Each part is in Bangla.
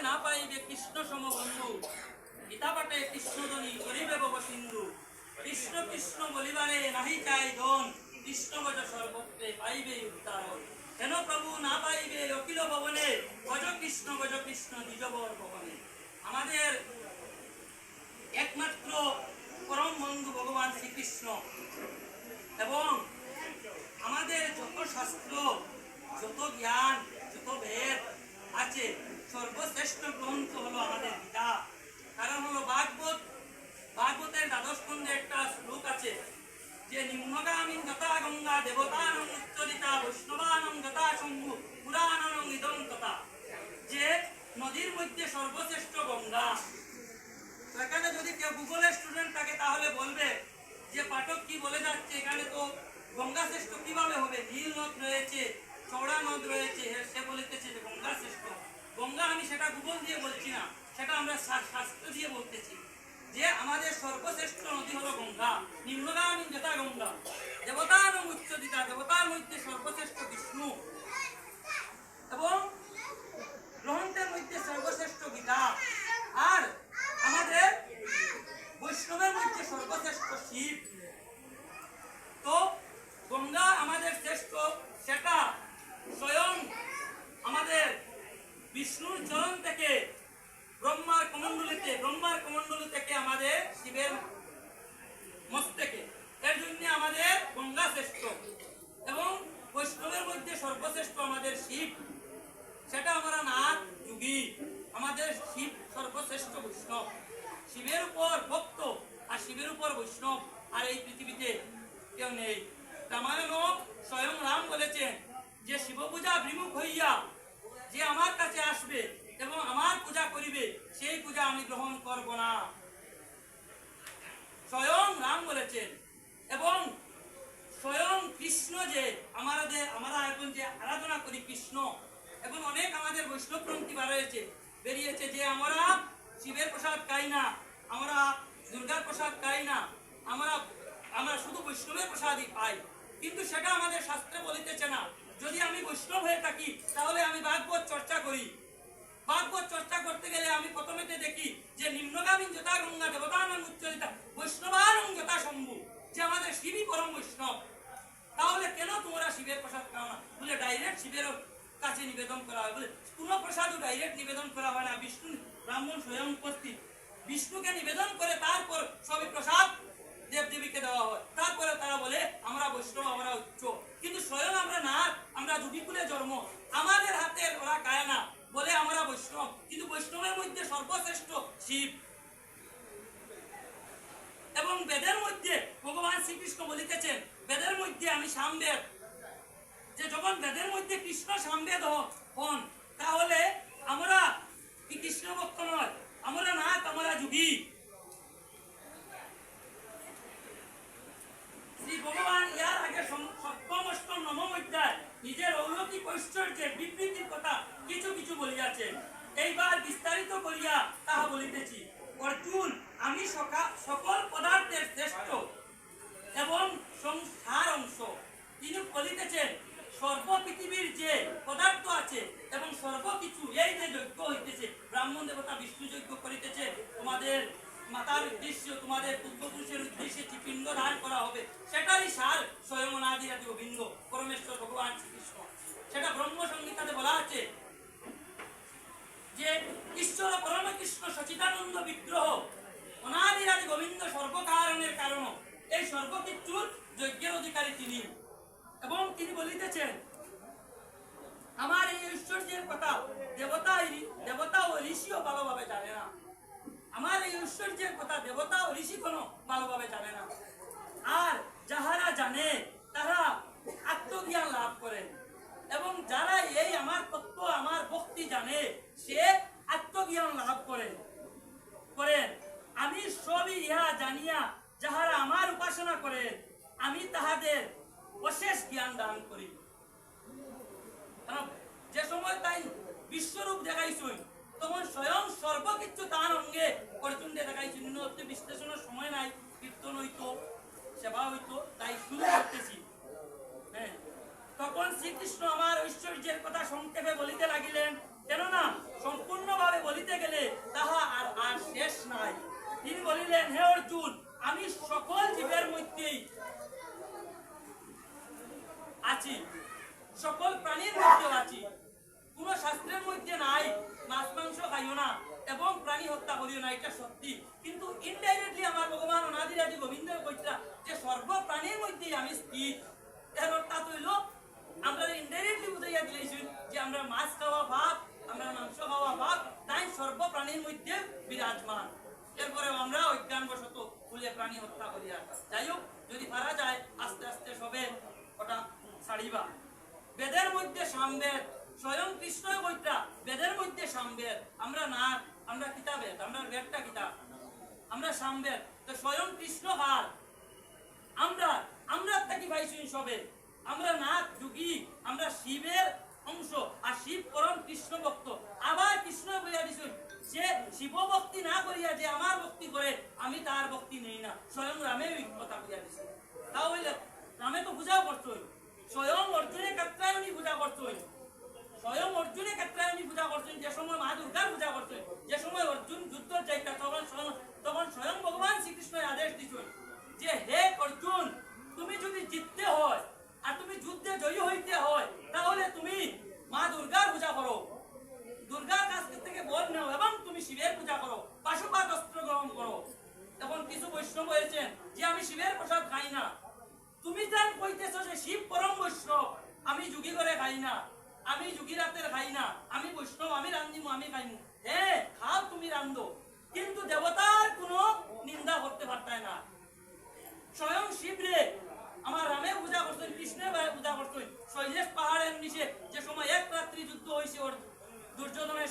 না পাইবে কৃষ্ণ সম বন্ধু, গীতা পাঠে কৃষ্ণধ্বনি করিবে ভব সিন্ধু। কৃষ্ণ কৃষ্ণ বলিবারে নাহি চাই ধন, কৃষ্ণ গজ সর্বত্রে পাইবে উত্তরণ। কেন প্রভু না পাইবে অখিল ভবনে, গজ কৃষ্ণ দ্বিজবর ভবনে। আমাদের একমাত্র পরম বন্ধু ভগবান শ্রীকৃষ্ণ এবং আমাদের যত শাস্ত্র, যত জ্ঞান, যত বেদ আছে, সর্বশ্রেষ্ঠ গ্রন্থ হলো আমাদের গীতা। কারণ হলো ভাগবতের দ্বাদশ স্কন্ধে একটা শ্লোক আছে যে নিম্নগামিন যথা গঙ্গা দেবতানং উচ্চরিতা বৈষ্ণবানং যথা শম্ভু পুরাণানং ইদং তথা, যে নদীর মধ্যে সর্বশ্রেষ্ঠ গঙ্গা। তো এখানে যদি কেউ গুগলের স্টুডেন্ট থাকে তাহলে বলবে যে পাঠক কি বলে যাচ্ছে, এখানে তো গঙ্গা শ্রেষ্ঠ কিভাবে হবে? নীল নদ রয়েছে, চওড়া নদ রয়েছে, সে বলিতেছে যে গঙ্গা শ্রেষ্ঠ। গঙ্গা আমি সেটা গুগল দিয়ে বলছি না, সেটা আমরা শাস্ত্র দিয়ে বলতেছি যে আমাদের সর্বশ্রেষ্ঠ নদী হলো গঙ্গা। নিম্নগামী যথা গঙ্গা দেবতানং উচ্চরিতা, দেবতার মধ্যে সর্বশ্রেষ্ঠ বিষ্ণু এবং গ্রন্থের মধ্যে সর্বশ্রেষ্ঠ গীতা, আর আমাদের বৈষ্ণবের মধ্যে সর্বশ্রেষ্ঠ শিব। তো গঙ্গা আমাদের শ্রেষ্ঠ, সেটা স্বয়ং আমাদের বিষ্ণুর চরণ থেকে ব্রহ্মার কমণ্ডলী থেকে আমাদের শিবের মস্তকে, এর জন্য আমাদের গঙ্গা শ্রেষ্ঠ। এবং বৈষ্ণবের মধ্যে সর্বশ্রেষ্ঠ আমাদের শিব, সেটা আমরা নাথ যোগী, আমাদের শিব সর্বশ্রেষ্ঠ বৈষ্ণব। শিবের উপর ভক্ত আর শিবের উপর বৈষ্ণব আর এই পৃথিবীতে কেউ নেই। রামায়ণ স্বয়ং রাম বলেছেন যে শিব পূজা বিমুখ হইয়া যে আমার কাছে আসবে এবং আমার পূজা করিবে, সেই পূজা আমি গ্রহণ করব না, স্বয়ং রাম বলেছেন। এবং স্বয়ং কৃষ্ণ যে আমরা এখন যে আরাধনা করি কৃষ্ণ, এখন অনেক আমাদের বৈষ্ণবপন্থী বেরিয়েছে যে আমরা শিবের প্রসাদ খাই না, আমরা দুর্গার প্রসাদ খাই না, আমরা শুধু বৈষ্ণবের প্রসাদই পাই। কিন্তু সেটা আমাদের শাস্ত্রে বলিতেছে না। যদি আমি বৈষ্ণব হয়ে থাকি তাহলে আমি ভাগবত চর্চা করি। ভাগবত চর্চা করতে গেলে আমি প্রথমেতে দেখি যে নিম্নগামী যথা গঙ্গা দেবতানং উচ্চরিতা বৈষ্ণবানং যথা শম্ভু, যে আমাদের শিবই পরম বৈষ্ণব। তাহলে কেন তোমরা শিবের প্রসাদ খাও না? বলে ডাইরেক্ট শিবের কাছে নিবেদন করা হয়। বলে কোনো প্রসাদও ডাইরেক্ট নিবেদন করা হয় না, বিষ্ণু ব্রাহ্মণ স্বয়ং উপস্থিত বিষ্ণুকে নিবেদন করে তারপর সবই প্রসাদ দেবদেবীকে দেওয়া হয়। তারপরে তারা বলে আমরা বৈষ্ণব, আমরা উচ্চ। কিন্তু স্বয়ং আমরা নাথ, আমরা যুগীকুলে জন্ম, আমাদের হাতে ওরা খায় না, বলে আমরা বৈষ্ণব। কিন্তু বৈষ্ণবের মধ্যে সর্বশ্রেষ্ঠ শিব। এবং বেদের মধ্যে ভগবান শ্রীকৃষ্ণ বলিতেছেন, বেদের মধ্যে আমি সামবেদ, যে যখন বেদের মধ্যে কৃষ্ণ সামবেদ হন, তাহলে আমরা কি কৃষ্ণ ভক্ত নয়? আমরা নাথ, আমরা যুগী। শ্রী ভগবান ইয়ার আগে সপ্তম অষ্টম নবম অধ্যায় নিজের অলৌকিক ঐশ্বর্যের বিবৃতির কথা কিছু কিছু বলিয়াছেন। এইবার বিস্তারিত করিয়া তাহা বলিতেছি। অর্জুন, আমি সকল পদার্থের শ্রেষ্ঠ এবং সংসার অংশ। তিনি বলিতেছেন সর্ব পৃথিবীর যে পদার্থ আছে এবং সর্বকিছু, এই যে যজ্ঞ হইতেছে, ব্রাহ্মণ দেবতা বিষ্ণু যজ্ঞ করিতেছে, তোমাদের মাতার উদ্দেশ্যে, তোমাদের পূর্বপুরুষের উদ্দেশ্যে যে পিণ্ড দান করা হবে, সেটারই সার স্বয়ং অনাদি আদি গোবিন্দ পরমেশ্বর ভগবান শ্রীকৃষ্ণ। সেটা ব্রহ্ম সংহিতাতে বলা আছে যে ঈশ্বর পরম কৃষ্ণ সচিদানন্দ বিগ্রহ অনাদি আদি গোবিন্দ সর্বকারণের কারণ, এই সর্বকিছুর যজ্ঞের অধিকারী তিনি। এবং তিনি বলিতেছেন আমার এই ঐশ্বর্যের কথা দেবতা ও ঋষিও ভালোভাবে জানে না। আমার এই ঐশ্বর্যের কথা দেবতা ও ঋষি কোনো ভালোভাবে জানে না। আর যাহারা জানে তারা আত্মজ্ঞান লাভ করেন, এবং যারা এই আমার তত্ত্ব, আমার ভক্তি জানে, সে আত্মজ্ঞান লাভ করেন। আমি সবই ইহা জানিয়া যাহারা আমার উপাসনা করেন, আমি তাহাদের অশেষ জ্ঞান দান করি। যে সময় তাই বিশ্বরূপ দেখাইছই, তখন স্বয়ং সর্বকিছু তার অঙ্গে অর্জুনকে দেখাইছি। বিশ্লেষণের সময় নাই, কীর্তন হইতো, সেবা হইতো, তাই শুরু করতেছি। হ্যাঁ, তখন শ্রীকৃষ্ণ আমার ঐশ্বর্যের কথা সংক্ষেপে বলিতে লাগিলেন, কেননা সম্পূর্ণভাবে বলি আছি, কোন শাস্ত্রের মধ্যে নাই মাছ মাংস খাইও না এবং প্রাণী হত্যা করিও না, এটা সত্যি। কিন্তু ইনডাইরেক্টলি আমার ভগবান অনাদিরাদি গোবিন্দ কইতা যে সর্ব প্রাণীর মধ্যেই আমি স্থিত। এর অর্থাৎ হইল আমরা ইনডাইরেক্টলি বুঝাইয়া দিলেছি যে আমরা মাছ খাওয়া ভাত, আমরা মাংস খাওয়া ভাত, তাই সর্ব প্রাণীর মধ্যে বিরাজমান। এরপরে আমরা অজ্ঞানবশত ভুলে প্রাণী হত্যা করিয়া। যাই হোক, যদি পারা যায় আস্তে আস্তে সবে ওটা ছাড়িবা। বেদের মধ্যে সামবেদ, স্বয়ং কৃষ্ণ বইটা বেদের মধ্যে সামবেদ। আমরা না, আমরা কিতাবেদ, আমরা বেদটা কিতাব, আমরা সামবেদ। তো স্বয়ং কৃষ্ণ কার? আমরা আমরা থাকি ভাইসুন সবে। আমরা নাথ যোগী, আমরা শিবের অংশ, আর শিব পরম কৃষ্ণ ভক্ত। আবার কৃষ্ণ বইয়া দিছুন যে শিব ভক্তি না করিয়া যে আমার ভক্তি করে আমি তার ভক্তি নেই না। স্বয়ং রামে ওই কথা বইয়া দিছে। তাও হইলে রামে তো পূজাও করছই, স্বয়ং অর্জুনের কাত্রায়ণী পূজা করছই, স্বয়ং অর্জুনের কাত্রায়ণী পূজা করছেন। যে সময় মা দুর্গার পূজা করছেন, যে সময় অর্জুন যুদ্ধ যাইতা তখন স্বয়ং ভগবান শ্রীকৃষ্ণের আদেশ দিছেন যে হে অর্জুন, তুমি যদি জিততে হয় আর তুমি যুদ্ধে জয়ী হইতে হয় তাহলে তুমি মা দুর্গার পূজা করো, দুর্গার কাছ থেকে বল নাও এবং তুমি শিবের পূজা করো, পাশুপাত অস্ত্র গ্রহণ করো। তখন কিছু বৈষ্ণব হয়েছেন যে আমি শিবের প্রসাদ খাই না। তুমি যান কইতেছ যে শিব পরম বৈষ্ণব, আমি যুগী করে খাই না, আমি যুগী রাতের খাই না, আমি বৈষ্ণব, আমি রান্ধিমু, আমি খাইমু। হ্যাঁ খাও, তুমি রান্ধো, কিন্তু দেবতার কোনো নিন্দা করতে পারতায় না। স্বয়ং শিবরে আমার রামের পূজা করতেন, কৃষ্ণের পূজা করতেন। শৈলেশ পাহাড়ের নিচে যে সময় এক রাত্রি যুদ্ধ হয়েছে ওর দুর্যোধনের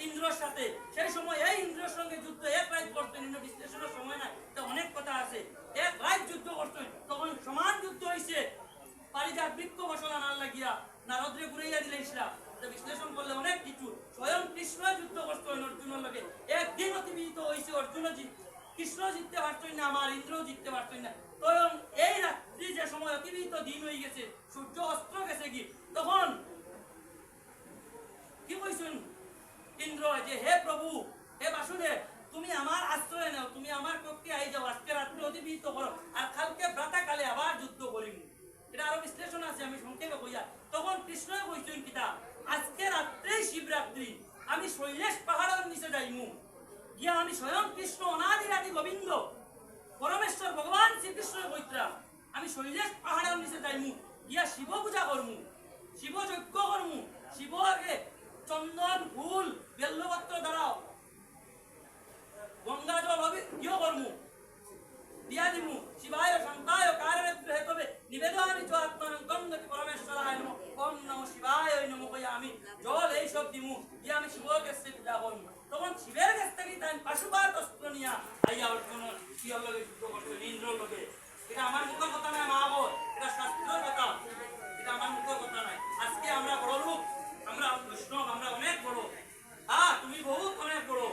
ইন্দ্রর সাথে, সেই সময় এই ইন্দ্রের সঙ্গে যুদ্ধ এক রাত করতেন। ইন্দ্র বিশ্লেষণের সময় নাই, তো অনেক কথা আছে। এক রাত যুদ্ধ করতেন, তখন সমান যুদ্ধ হয়েছে। পারিজাত বৃক্ষ বসনা না লাগিয়া নারদরে ঘুরাইয়া দিলে ইসরা, বিশ্লেষণ করলে অনেক কিছু। স্বয়ং কৃষ্ণ যুদ্ধ করতেন অর্জুনের লগে, একদিন অতিবাহিত হয়েছে, অর্জুন কৃষ্ণ জিততে পারতেন না, আমার ইন্দ্র জিততে পারতেন না। তখন এই রাত্রি যে সময় অতিবাহিত দিন হয়ে গেছে, সূর্য অস্ত্র গেছে কি, তখন কি কইছেন ইন্দ্র যে হে প্রভু, হে বাসুদেব, তুমি আমার আশ্রয় নাও, তুমি আমার পক্ষে আই যাও, আজকে রাত্রে অতিবাহিত করো, আর কালকে প্রাতঃকালে আবার যুদ্ধ করিব। এটা আরো বিশ্লেষণ আছে, আমি সংক্ষেপে কইয়া। তখন কৃষ্ণ কইছেন কিতা, আজকে রাত্রেই শিবরাত্রি, আমি শৈলেশ পাহাড়ের নিচে যাইমু, গিয়া আমি স্বয়ং কৃষ্ণ অনাদিরাদি গোবিন্দ পরমেশ্বর ভগবান শ্রীকৃষ্ণ কইত্রা, আমি শৈলেশ পাহাড়ের নিচে যাইমু, গিয়া শিব পূজা করমু, শিব যজ্ঞ করমু, শিবকে চন্দন ফুল বেল্লপত্র দ্বারাও গঙ্গা জল ইয় করমু, দিয়া দিমু, শিবায় শান্তায় কারণেত্র হেতবে নিবেদনামি চ আত্মানং গঙ্গতি পরমেশ্বরায় নমঃ, ওম নমঃ শিবায় নমঃ কইয়া আমি জল এই সব দিমু, গিয়া আমি শিবকে পূজা করমু। তখন শিবের কাছ থেকে তাই পাশুপাত অস্ত্র নিয়া আইয়া অর্জুন শিবর লগে যুদ্ধ করতেন, ইন্দ্রর লগে। এটা আমার মুখের কথা নয় মা বোন, এটা শাস্ত্রের কথা, এটা আমার মুখের কথা নয়। আজকে আমরা বড় লোক, আমরা বৈষ্ণব, আমরা অনেক বড়, হ্যাঁ তুমি বহুত অনেক বড়,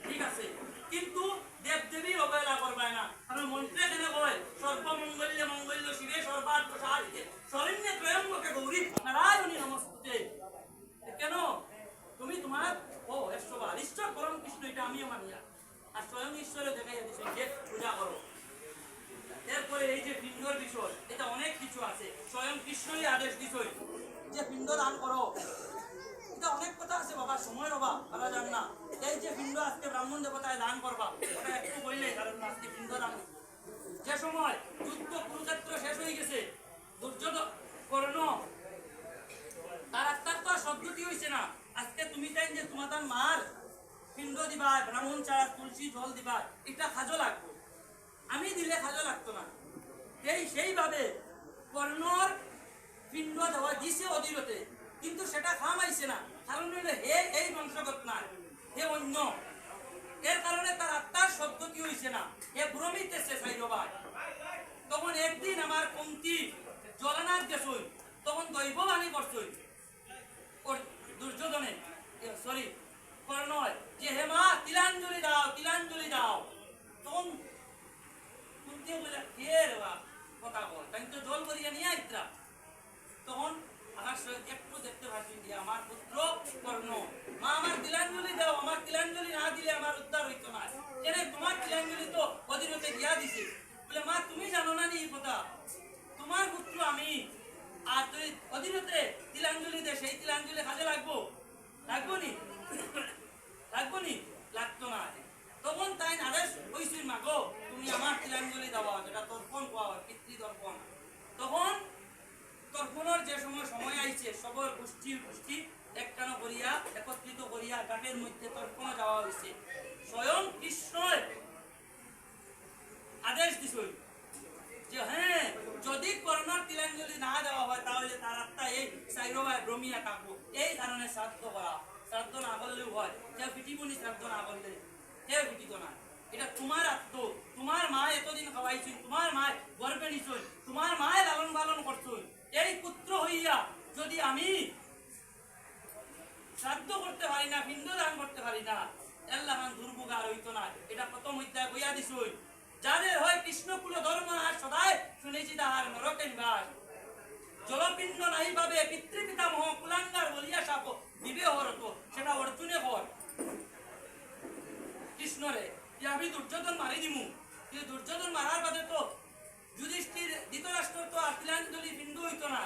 ঠিক আছে, কিন্তু দেব দেবীর অবহেলা করবাই না। কারণ মন্ত্রে যেন কয় সর্বমঙ্গল্য মঙ্গল্য শিবে সর্বার্থ সাধিকে শরণ্যে ত্রয়ম্বকে গৌরী নারায়ণী নমস্তুতে। কেন তুমি তোমার ঈশ্বর ঈশ্বর পরম কৃষ্ণ, এটা আমিও মানিয়া, আর স্বয়ং ঈশ্বরে দেখাইয়া দিচ্ছেন যে পূজা করো। এরপরে এই যে পিণ্ডর বিষয়, এটা অনেক কিছু আছে, স্বয়ং কৃষ্ণই আদেশ দিছই যে পিণ্ড দান করো। এটা অনেক কথা আছে বাবা, সময়ের অভাব ভালো জান না। এই যে পিণ্ড আজকে ব্রাহ্মণ দেবতায় দান করবা, ওটা একটু বললে, কারণ আজকে পিণ্ড দান যে সময় যুদ্ধ কুরুক্ষেত্র শেষ হয়ে গেছে, দুর্যোধন কর্ণ তার আত্মার তো আর সদ্গতি হয়েছে না। আজকে তুমি চাই যে তোমার মার পিণ্ড দিবা, ব্রাহ্মণ ছাড়া তুলসী জল দিবা, এটা খাজো লাগবে, আমি দিলে খাজো লাগতো না। সেইভাবে কর্ণর পিণ্ড দেওয়া দিছে অধীরতে, কিন্তু সেটা খামাইছে না, কারণ হইলে হে এই বংশগত না, হে অন্য, এর কারণে তার আত্মার সদ্গতি হয়েছে না, হে ভ্রমিতেছে সাইরবাই। তখন একদিন আমার কুন্তী জলনাথ গেছই, তখন দৈববাণী করছই দুর্যোধনে সরি কর্ণয় যে হে মা তিলাঞ্জলি দাও, তিলাঞ্জলি দাও। তখন কুন্তী বলে কে রে বা কথা বল, তাই তো জল করিয়া নিয়ে আইত্রা। তখন আকাশ একটু দেখতে পাচ্ছি যে আমার পুত্র কর্ণ, মা আমার তিলাঞ্জলি দাও, আমার তিলাঞ্জলি না দিলে আমার উদ্ধার হইতো না। কেন তোমার তিলাঞ্জলি তো অধীরতে দিয়া দিছে। বলে মা তুমি জানো না এই কথা, তোমার পুত্র আমি, আর তুই অধীরতে তিলাঞ্জলি দে, সেই গোষ্ঠী গোষ্ঠী একটানো করিয়া একত্রিত করিয়া ঘাটের মধ্যে তর্পণ যাওয়া হয়েছে। স্বয়ং কৃষ্ণের আদেশ দিছিল যে হ্যাঁ, যদি কর্ণার তিলাঞ্জলি না দেওয়া হয় তাহলে তার আত্মা এই সাইরবায় ভ্রমিয়া থাকবো। এই কারণে শ্রাদ্ধ করা। শ্রাদ্ধ না করলেও হয়, কেউ পিটিবনি শ্রাদ্ধ না করলে, কেউ পিটিত না। এটা তোমার আত্ম, তোমার মা এতদিন খাওয়াইছিল, তোমার মা গর্বে নিছই, তোমার মায় লালন পালন করছই। এই পুত্র হইয়া যদি আমি শ্রাদ্ধ করতে পারি না, পিণ্ড দান করতে পারি না, আল্লাহ দুর্ভোগ আর হইতো না। এটা প্রথম অধ্যায় কইয়া দিছই। যাদের হয় কৃষ্ণকুল ধর্ম আর সদায় শুনেছি তাহার নরকে নিবাস। জলপিণ্ড নাহি পাবে পিতৃপিতামহ কুলাঙ্গার বলিয়া সাপ দিবে হরত, সেটা অর্জুনে কর কৃষ্ণরে যে আমি দুর্যোধন মারি দিমু। কিন্তু দুর্যোধন মারার বাদে তো যুধিষ্ঠির ধৃতরাষ্ট্র তো আর তিলাঞ্জলি পিণ্ড হইতো না।